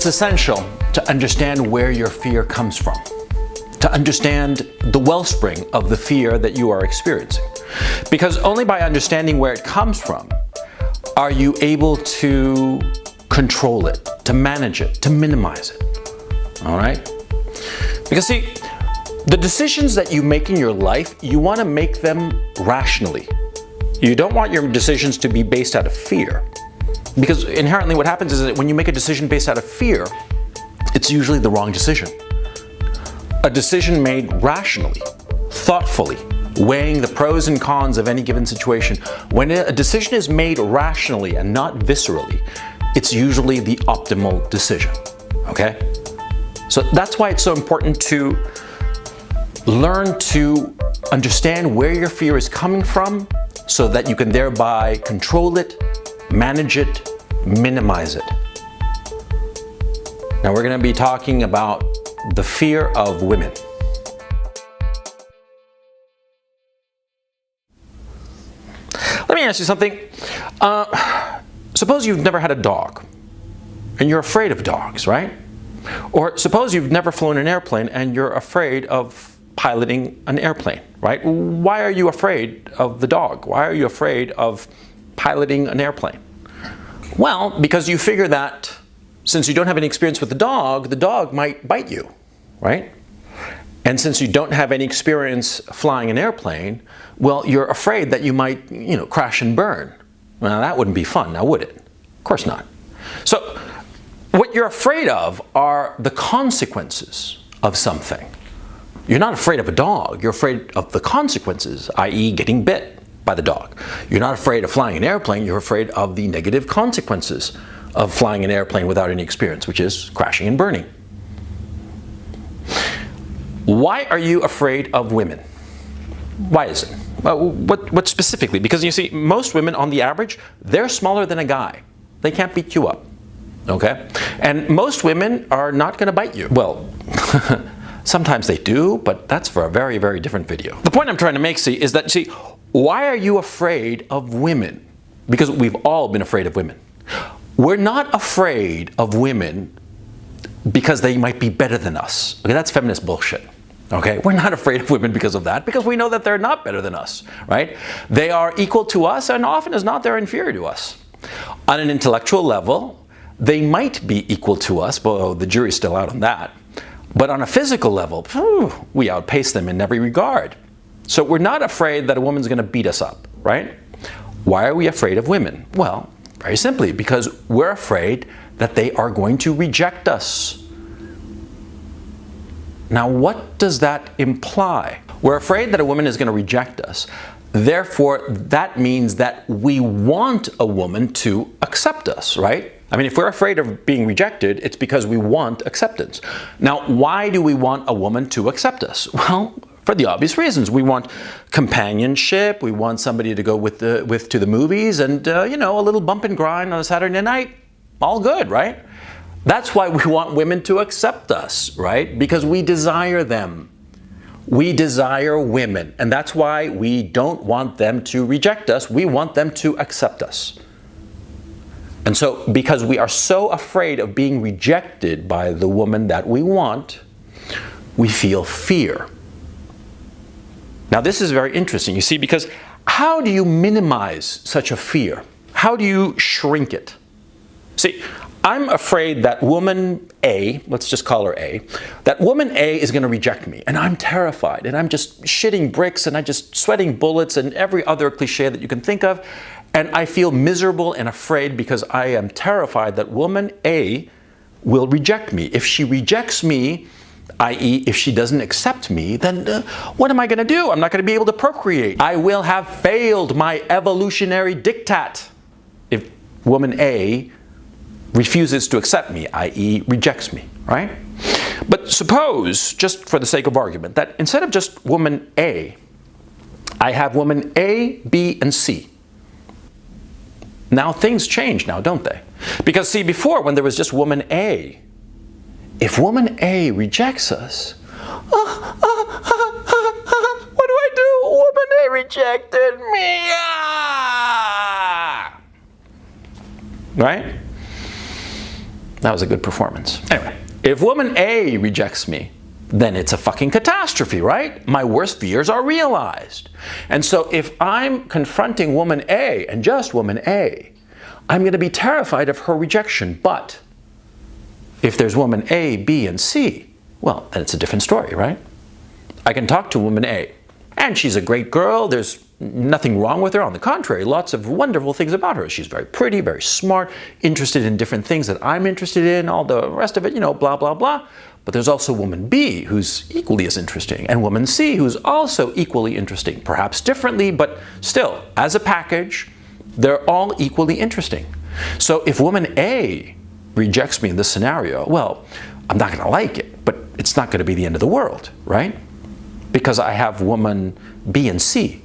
It's essential to understand where your fear comes from, to understand the wellspring of the fear that you are experiencing. Because only by understanding where it comes from are you able to control it, to manage it, to minimize it. All right? Because see, the decisions that you make in your life, you want to make them rationally. You don't want your decisions to be based out of fear. Because inherently what happens is that when you make a decision based out of fear, it's usually the wrong decision. A decision made rationally, thoughtfully, weighing the pros and cons of any given situation. When a decision is made rationally and not viscerally, it's usually the optimal decision, okay? So that's why it's so important to learn to understand where your fear is coming from so that you can thereby control it, manage it, minimize it. Now we're going to be talking about the fear of women. Let me ask you something. Suppose you've never had a dog and you're afraid of dogs, right? Or suppose you've never flown an airplane and you're afraid of piloting an airplane, right? Why are you afraid of the dog? Why are you afraid of piloting an airplane? Well, because you figure that since you don't have any experience with the dog might bite you, right? And since you don't have any experience flying an airplane, well, you're afraid that you might, crash and burn. Well, that wouldn't be fun, now would it? Of course not. So, what you're afraid of are the consequences of something. You're not afraid of a dog, you're afraid of the consequences, i.e. getting bit by the dog. You're not afraid of flying an airplane, you're afraid of the negative consequences of flying an airplane without any experience, which is crashing and burning. Why are you afraid of women? Why is it? What specifically? Because you see, most women on the average, they're smaller than a guy. They can't beat you up, okay? And most women are not going to bite you. Well, sometimes they do, but that's for a very, very different video. The point I'm trying to make, is that, why are you afraid of women? Because we've all been afraid of women. We're not afraid of women because they might be better than us. Okay, that's feminist bullshit. Okay, we're not afraid of women because of that, because we know that they're not better than us, right? They are equal to us, and often as not, they're inferior to us. On an intellectual level, they might be equal to us, but the jury's still out on that. But on a physical level, we outpace them in every regard. So we're not afraid that a woman's going to beat us up, right? Why are we afraid of women? Well, very simply, because we're afraid that they are going to reject us. Now, what does that imply? We're afraid that a woman is going to reject us. Therefore, that means that we want a woman to accept us, right? I mean, if we're afraid of being rejected, it's because we want acceptance. Now, why do we want a woman to accept us? Well, for the obvious reasons. We want companionship, we want somebody to go to the movies, and a little bump and grind on a Saturday night. All good, right? That's why we want women to accept us, right? Because we desire them. We desire women, and that's why we don't want them to reject us. We want them to accept us. And so, because we are so afraid of being rejected by the woman that we want, we feel fear. Now, this is very interesting, you see, because how do you minimize such a fear? How do you shrink it? See, I'm afraid that woman A, let's just call her A, that woman A is going to reject me, and I'm terrified, and I'm just shitting bricks, and I'm just sweating bullets, and every other cliche that you can think of, and I feel miserable and afraid because I am terrified that woman A will reject me. If she rejects me, i.e. if she doesn't accept me, then what am I going to do? I'm not going to be able to procreate. I will have failed my evolutionary diktat if woman A refuses to accept me, i.e. rejects me, right? But suppose, just for the sake of argument, that instead of just woman A, I have woman A, B, and C. Now things change now, don't they? Because see, before when there was just woman A, if woman A rejects us, what do I do? Woman A rejected me. Right? That was a good performance. Anyway, if woman A rejects me, then it's a fucking catastrophe, right? My worst fears are realized. And so if I'm confronting woman A and just woman A, I'm going to be terrified of her rejection. But if there's woman A, B, and C, well, then it's a different story, right? I can talk to woman A, and she's a great girl. There's nothing wrong with her. On the contrary, lots of wonderful things about her. She's very pretty, very smart, interested in different things that I'm interested in, all the rest of it, you know, blah, blah, blah. But there's also woman B, who's equally as interesting, and woman C, who's also equally interesting, perhaps differently, but still, as a package, they're all equally interesting. So if woman A rejects me in this scenario, well, I'm not going to like it, but it's not going to be the end of the world, right? Because I have woman B and C.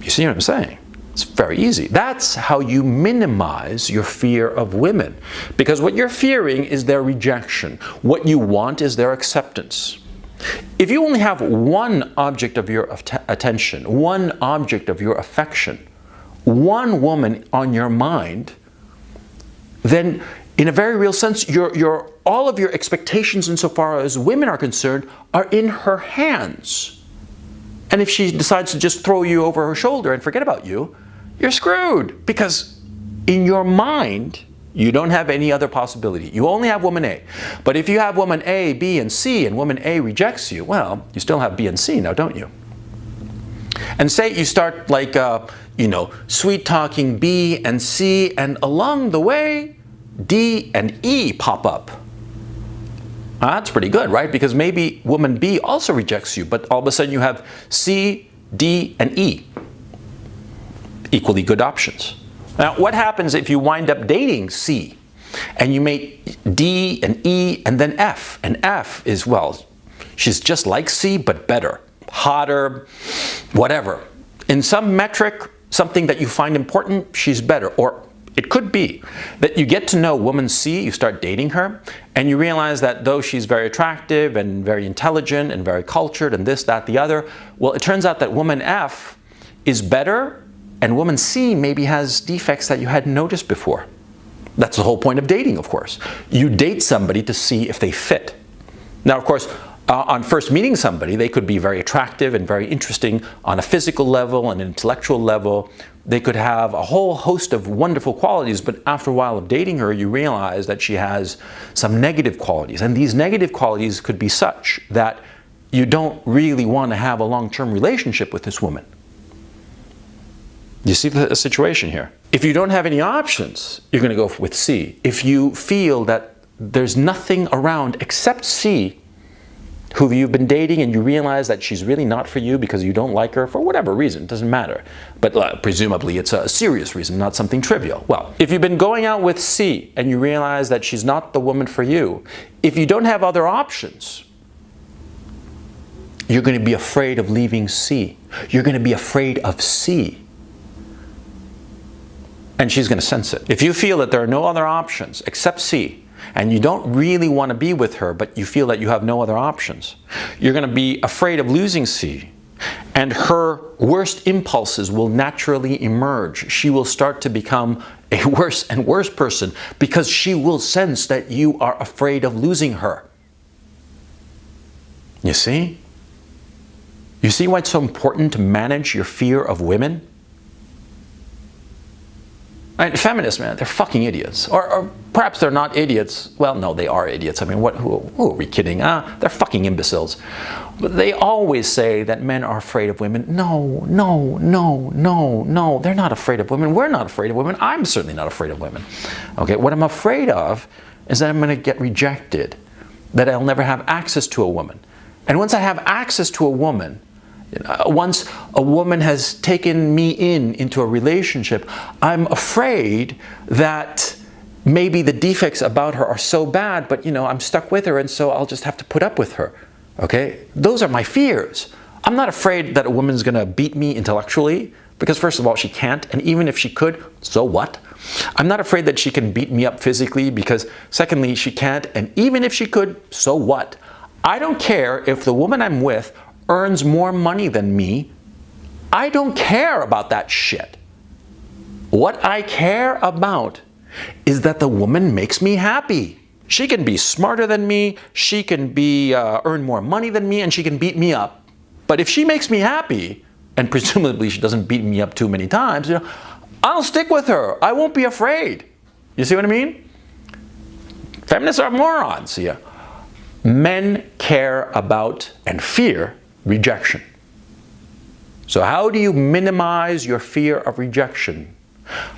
You see what I'm saying? It's very easy. That's how you minimize your fear of women. Because what you're fearing is their rejection. What you want is their acceptance. If you only have one object of your attention, one object of your affection, one woman on your mind, then in a very real sense, all of your expectations insofar as women are concerned are in her hands. And if she decides to just throw you over her shoulder and forget about you, you're screwed. Because in your mind, you don't have any other possibility. You only have woman A. But if you have woman A, B, and C, and woman A rejects you, well, you still have B and C now, don't you? And say you start like, sweet-talking B and C, and along the way, D and E pop up. That's pretty good, right? Because maybe woman B also rejects you, but all of a sudden you have C, D, and E. Equally good options. Now, what happens if you wind up dating C and you make D and E and then F? And F is, well, she's just like C, but better, hotter, whatever. In some metric, something that you find important, she's better. Or it could be that you get to know woman C, you start dating her, and you realize that though she's very attractive and very intelligent and very cultured and this, that, the other, well, it turns out that woman F is better, and woman C maybe has defects that you hadn't noticed before. That's the whole point of dating, of course. You date somebody to see if they fit. Now, of course, on first meeting somebody, they could be very attractive and very interesting on a physical level and an intellectual level. They could have a whole host of wonderful qualities, but after a while of dating her, you realize that she has some negative qualities. And these negative qualities could be such that you don't really want to have a long-term relationship with this woman. You see the situation here? If you don't have any options, you're going to go with C. If you feel that there's nothing around except C, who you've been dating, and you realize that she's really not for you because you don't like her for whatever reason, it doesn't matter. But presumably it's a serious reason, not something trivial. Well, if you've been going out with C and you realize that she's not the woman for you, if you don't have other options, you're going to be afraid of leaving C. You're going to be afraid of C. And she's going to sense it. If you feel that there are no other options except C, and you don't really want to be with her, but you feel that you have no other options, you're going to be afraid of losing C. And her worst impulses will naturally emerge. She will start to become a worse and worse person because she will sense that you are afraid of losing her. You see? You see why it's so important to manage your fear of women? Right, feminists, man, they're fucking idiots. Or perhaps they're not idiots. Well, no, they are idiots. I mean, who are we kidding? They're fucking imbeciles. But they always say that men are afraid of women. No, no, no, no, no. They're not afraid of women. We're not afraid of women. I'm certainly not afraid of women. Okay, what I'm afraid of is that I'm going to get rejected, that I'll never have access to a woman. And once I have access to a woman, once a woman has taken me into a relationship, I'm afraid that maybe the defects about her are so bad, but I'm stuck with her, and so I'll just have to put up with her. Okay? Those are my fears. I'm not afraid that a woman's going to beat me intellectually, because first of all, she can't, and even if she could, so what? I'm not afraid that she can beat me up physically, because secondly, she can't, and even if she could, so what? I don't care if the woman I'm with earns more money than me. I don't care about that shit. What I care about is that the woman makes me happy. She can be smarter than me, she can be earn more money than me, and she can beat me up. But if she makes me happy, and presumably she doesn't beat me up too many times, I'll stick with her. I won't be afraid. You see what I mean? Feminists are morons here. Men care about and fear rejection. So how do you minimize your fear of rejection?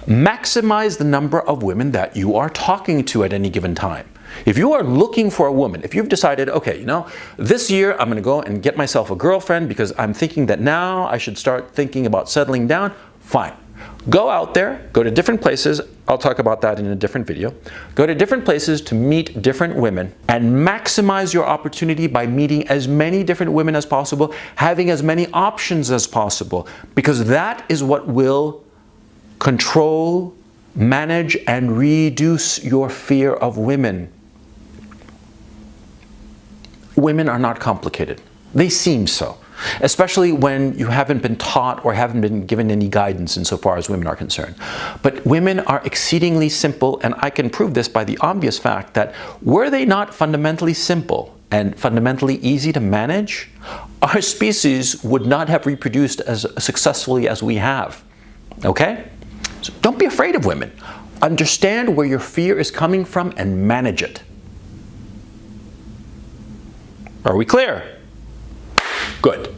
Maximize the number of women that you are talking to at any given time. If you are looking for a woman, if you've decided, okay, this year I'm going to go and get myself a girlfriend because I'm thinking that now I should start thinking about settling down, fine. Go out there, go to different places. I'll talk about that in a different video. Go to different places to meet different women and maximize your opportunity by meeting as many different women as possible, having as many options as possible, because that is what will control, manage, and reduce your fear of women. Women are not complicated. They seem so, especially when you haven't been taught or haven't been given any guidance insofar as women are concerned. But women are exceedingly simple, and I can prove this by the obvious fact that were they not fundamentally simple and fundamentally easy to manage, our species would not have reproduced as successfully as we have. Okay? So don't be afraid of women. Understand where your fear is coming from and manage it. Are we clear? Good.